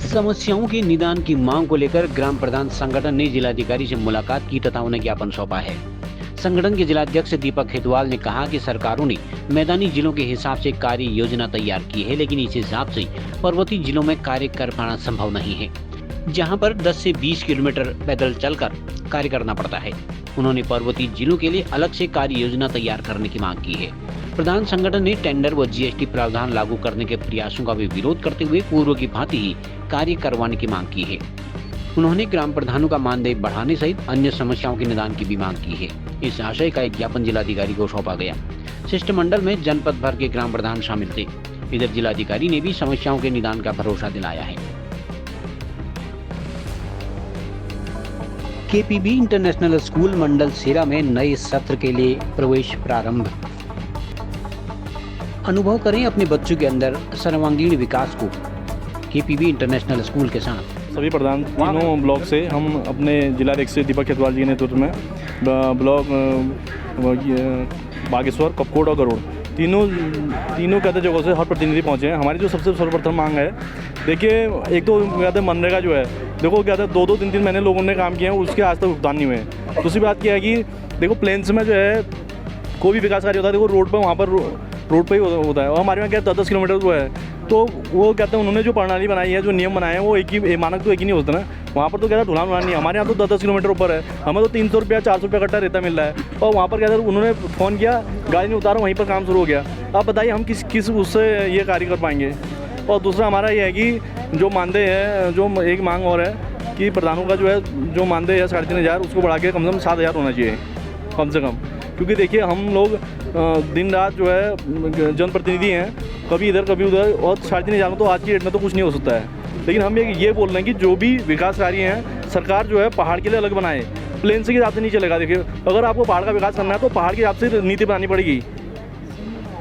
समस्याओं के निदान की मांग को लेकर ग्राम प्रधान संगठन ने जिलाधिकारी से मुलाकात की तथा उन्हें ज्ञापन सौंपा है। संगठन के जिलाध्यक्ष दीपक खेतवाल ने कहा कि सरकारों ने मैदानी जिलों के हिसाब से कार्य योजना तैयार की है, लेकिन इस हिसाब से पर्वतीय जिलों में कार्य कर पाना संभव नहीं है, जहां पर 10 से 20 किलोमीटर पैदल चलकर कार्य करना पड़ता है। उन्होंने पर्वतीय जिलों के लिए अलग से कार्य योजना तैयार करने की मांग की है। प्रधान संगठन ने टेंडर व जीएसटी प्रावधान लागू करने के प्रयासों का भी विरोध करते हुए पूर्व की भांति ही कार्य करवाने की मांग की है। उन्होंने ग्राम प्रधानों का मानदेय बढ़ाने सहित अन्य समस्याओं के निदान की भी मांग की है। इस आशय का एक ज्ञापन जिलाधिकारी को सौंपा गया। शिष्टमंडल में जनपद भर के ग्राम प्रधान शामिल थे। इधर जिलाधिकारी ने भी समस्याओं के निदान का भरोसा दिलाया है। केपीबी इंटरनेशनल स्कूल मंडल सेरा में नए सत्र के लिए प्रवेश प्रारंभ। अनुभव करें अपने बच्चों के अंदर सर्वांगीण विकास को केपीबी इंटरनेशनल स्कूल के साथ। सभी प्रधान तीनों ब्लॉक से हम अपने जिलाध्यक्ष दीपक खेतवाल जी के नेतृत्व में ब्लॉक बागेश्वर, कपकोट और गरुड़ तीनों कहते जगहों से हर प्रतिनिधि पहुँचे हैं। हमारी जो सबसे सर्वप्रथम मांग है, देखिए, एक तो कहते मनरेगा जो है, देखो क्या था, 2-2, 3-3 महीने लोगों ने काम किया है, उसके आज तक भुगतान नहीं हुए। दूसरी बात क्या है कि देखो प्लेन्स में जो है कोई भी विकास कार्य होता है, देखो रोड पर वहाँ पर रोड पे ही होता है। और हमारे यहाँ क्या 10-10 किलोमीटर वो है, तो वो कहते हैं उन्होंने जो प्रणाली बनाई है, जो नियम बनाए हैं, वो एक ही मानक तो एक ही नहीं होता ना। वहाँ पर तो कहता है ढुलान नहीं, हमारे यहाँ तो 10-10 किलोमीटर ऊपर है, हमें तो 300 रुपया 400 रुपया कट्टा रेता मिल रहा है। और वहाँ पर कहते हैं उन्होंने फ़ोन किया, गाड़ी नहीं उतारा, वहीं पर काम शुरू हो गया। आप बताइए हम किस उससे ये कार्य कर पाएंगे। और दूसरा हमारा ये है कि जो मानदेय है, जो एक मांग और है कि प्रधानों का जो है जो मानदेय है 3,500, उसको बढ़ा के कम से कम 7,000 होना चाहिए कम से कम। क्योंकि देखिए हम लोग दिन रात जो है जनप्रतिनिधि हैं, कभी इधर कभी उधर, और 3,500 तो आज की डेट में तो कुछ नहीं हो सकता है। लेकिन हम ये बोल रहे हैं कि जो भी विकास कार्य हैं, सरकार जो है पहाड़ के लिए अलग बनाए, प्लेन से के हिसाब से नहीं चलेगा। देखिए, अगर आपको पहाड़ का विकास करना है तो पहाड़ के हिसाब से नीति बनानी पड़ेगी,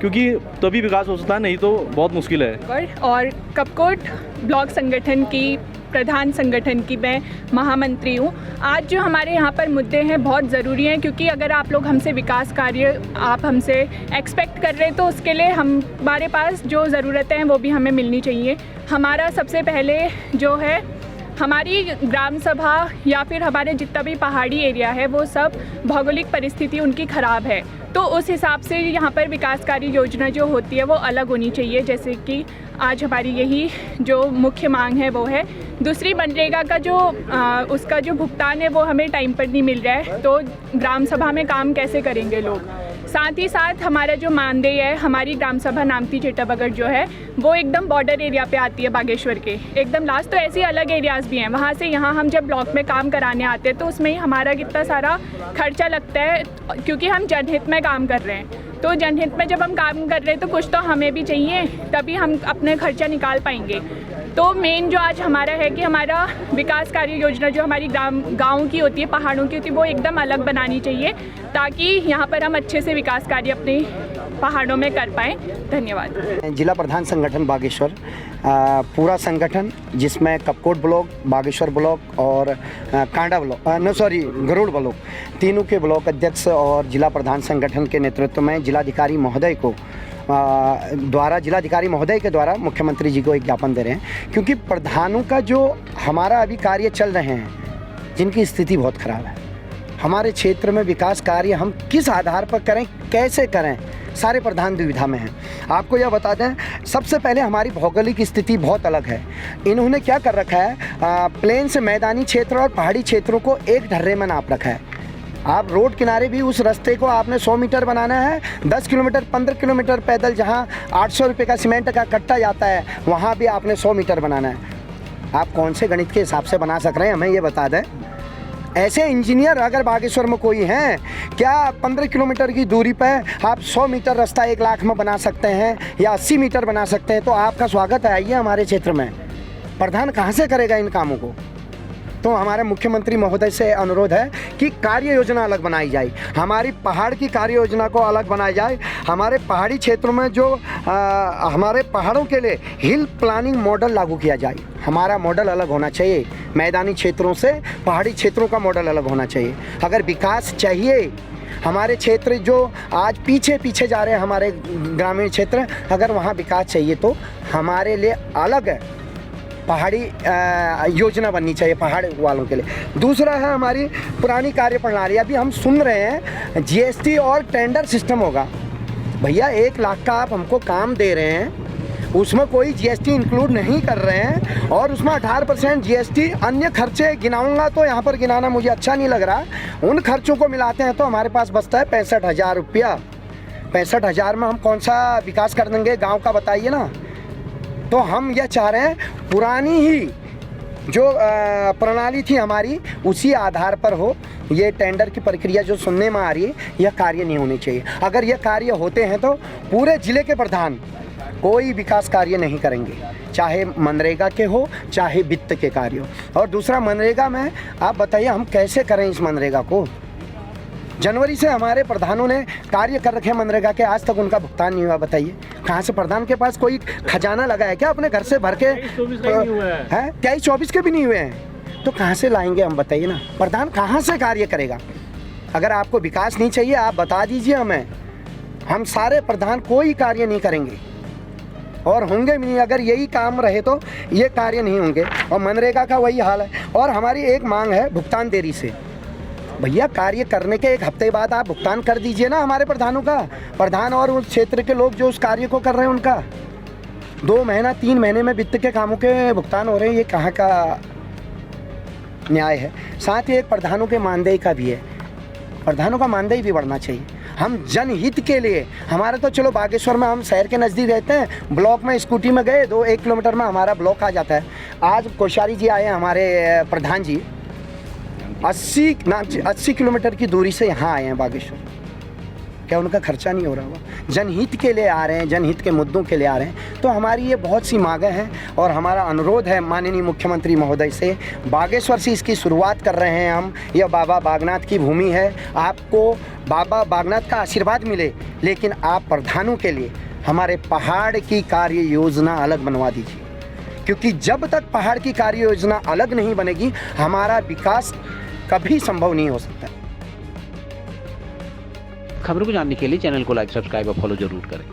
क्योंकि तभी विकास हो सकता है, नहीं तो बहुत मुश्किल है। और कपकोट ब्लॉक संगठन की प्रधान संगठन की मैं महामंत्री हूँ। आज जो हमारे यहाँ पर मुद्दे हैं बहुत ज़रूरी हैं, क्योंकि अगर आप लोग हमसे विकास कार्य आप हमसे एक्सपेक्ट कर रहे हैं, तो उसके लिए हमारे पास जो ज़रूरतें हैं वो भी हमें मिलनी चाहिए। हमारा सबसे पहले जो है हमारी ग्राम सभा या फिर हमारे जितना भी पहाड़ी एरिया है, वो सब भौगोलिक परिस्थिति उनकी ख़राब है, तो उस हिसाब से यहाँ पर विकास कार्य योजना जो होती है वो अलग होनी चाहिए। जैसे कि आज हमारी यही जो मुख्य मांग है वो है। दूसरी, मनरेगा का जो उसका जो भुगतान है वो हमें टाइम पर नहीं मिल रहा है, तो ग्राम सभा में काम कैसे करेंगे लोग। साथ ही साथ हमारा जो मानदेय है, हमारी ग्राम सभा नामती चेटाबगढ़ जो है वो एकदम बॉर्डर एरिया पे आती है, बागेश्वर के एकदम लास्ट। तो ऐसे अलग एरियाज़ भी हैं, वहाँ से यहाँ हम जब ब्लॉक में काम कराने आते हैं तो उसमें ही हमारा कितना सारा खर्चा लगता है, क्योंकि हम जनहित में काम कर रहे हैं। तो जनहित में जब हम काम कर रहे हैं तो कुछ तो हमें भी चाहिए, तभी हम अपने खर्चा निकाल पाएंगे। तो मेन जो आज हमारा है कि हमारा विकास कार्य योजना जो हमारी गाँव की होती है, पहाड़ों की होती है, वो एकदम अलग बनानी चाहिए, ताकि यहाँ पर हम अच्छे से विकास कार्य अपने पहाड़ों में कर पाएँ। धन्यवाद। जिला प्रधान संगठन बागेश्वर, पूरा संगठन जिसमें कपकोट ब्लॉक, बागेश्वर ब्लॉक और कांडा ब्लॉक, गरुड़ ब्लॉक, तीनों के ब्लॉक अध्यक्ष और जिला प्रधान संगठन के नेतृत्व में जिलाधिकारी महोदय के द्वारा मुख्यमंत्री जी को एक ज्ञापन दे रहे हैं। क्योंकि प्रधानों का जो हमारा अभी कार्य चल रहे हैं, जिनकी स्थिति बहुत ख़राब है, हमारे क्षेत्र में विकास कार्य हम किस आधार पर करें, कैसे करें, सारे प्रधान दुविधा में हैं। आपको यह बता दें, सबसे पहले हमारी भौगोलिक स्थिति बहुत अलग है। इन्होंने क्या कर रखा है, प्लेन से मैदानी क्षेत्र और पहाड़ी क्षेत्रों को एक ढर्रे में नाप रखा है। आप रोड किनारे भी उस रास्ते को आपने 100 मीटर बनाना है, 10 किलोमीटर 15 किलोमीटर पैदल जहां 800 रुपये का सीमेंट का कट्टा जाता है, वहां भी आपने 100 मीटर बनाना है। आप कौन से गणित के हिसाब से बना सक रहे हैं, हमें ये बता दें। ऐसे इंजीनियर अगर बागेश्वर में कोई हैं क्या? 15 किलोमीटर की दूरी पर आप 100 मीटर रास्ता 1 लाख में बना सकते हैं या 80 मीटर बना सकते हैं, तो आपका स्वागत है, आइए हमारे क्षेत्र में। प्रधान कहाँ से करेगा इन कामों को? तो हमारे मुख्यमंत्री महोदय से अनुरोध है कि कार्य योजना अलग बनाई जाए, हमारी पहाड़ की कार्य योजना को अलग बनाई जाए। हमारे पहाड़ी क्षेत्रों में जो हमारे पहाड़ों के लिए हिल प्लानिंग मॉडल लागू किया जाए। हमारा मॉडल अलग होना चाहिए, मैदानी क्षेत्रों से पहाड़ी क्षेत्रों का मॉडल अलग होना चाहिए। अगर विकास चाहिए, हमारे क्षेत्र जो आज पीछे जा रहे हैं, हमारे ग्रामीण क्षेत्र, अगर वहाँ विकास चाहिए तो हमारे लिए अलग पहाड़ी योजना बननी चाहिए पहाड़ वालों के लिए। दूसरा है हमारी पुरानी कार्य प्रणाली। अभी हम सुन रहे हैं जीएसटी और टेंडर सिस्टम होगा। भैया 1 लाख का आप हमको काम दे रहे हैं, उसमें कोई जीएसटी इंक्लूड नहीं कर रहे हैं और उसमें 18% जीएसटी, अन्य खर्चे गिनाऊंगा तो यहाँ पर गिनाना मुझे अच्छा नहीं लग रहा। उन खर्चों को मिलाते हैं तो हमारे पास बचता है 65,000 रुपया। 65,000 में हम कौन सा विकास कर देंगे गांव का, बताइए ना। तो हम यह चाह रहे हैं पुरानी ही जो प्रणाली थी हमारी उसी आधार पर हो। ये टेंडर की प्रक्रिया जो सुनने में आ रही है यह कार्य नहीं होनी चाहिए। अगर यह कार्य होते हैं तो पूरे ज़िले के प्रधान कोई विकास कार्य नहीं करेंगे, चाहे मनरेगा के हो चाहे वित्त के कार्य हो। और दूसरा मनरेगा में आप बताइए हम कैसे करें इस मनरेगा को। जनवरी से हमारे प्रधानों ने कार्य कर रखे मनरेगा के, आज तक उनका भुगतान नहीं हुआ। बताइए कहाँ से प्रधान के पास कोई खजाना लगा है क्या अपने घर से भर के? है 23-24 के भी नहीं हुए हैं तो कहाँ से लाएंगे हम, बताइए ना। प्रधान कहाँ से कार्य करेगा? अगर आपको विकास नहीं चाहिए आप बता दीजिए हमें। हम सारे प्रधान कोई कार्य नहीं करेंगे और होंगे भी नहीं। अगर यही काम रहे तो ये कार्य नहीं होंगे। और मनरेगा का वही हाल है। और हमारी एक मांग है भुगतान देरी से। भैया कार्य करने के 1 हफ्ते बाद आप भुगतान कर दीजिए ना हमारे प्रधानों का। प्रधान और उस क्षेत्र के लोग जो उस कार्य को कर रहे हैं उनका 2 महीना 3 महीने में वित्त के कामों के भुगतान हो रहे हैं, ये कहाँ का न्याय है। साथ ही एक प्रधानों के मानदेय का भी है। प्रधानों का मानदेय भी बढ़ना चाहिए। हम जनहित के लिए, हमारा तो चलो बागेश्वर में हम शहर के नज़दीक रहते हैं, ब्लॉक में स्कूटी में गए 1 किलोमीटर में हमारा ब्लॉक आ जाता है। आज कोश्यारी जी आए हैं हमारे प्रधान जी, 80 किलोमीटर की दूरी से यहाँ आए हैं बागेश्वर। क्या उनका खर्चा नहीं हो रहा होगा? जनहित के लिए आ रहे हैं, जनहित के मुद्दों के लिए आ रहे हैं। तो हमारी ये बहुत सी मांगें हैं और हमारा अनुरोध है माननीय मुख्यमंत्री महोदय से, बागेश्वर से इसकी शुरुआत कर रहे हैं हम। यह बाबा बागनाथ की भूमि है, आपको बाबा बागनाथ का आशीर्वाद मिले, लेकिन आप प्रधानों के लिए हमारे पहाड़ की कार्य योजना अलग बनवा दीजिए। क्योंकि जब तक पहाड़ की कार्य योजना अलग नहीं बनेगी हमारा विकास कभी संभव नहीं हो सकता। खबरों को जानने के लिए चैनल को लाइक, सब्सक्राइब और फॉलो जरूर करें।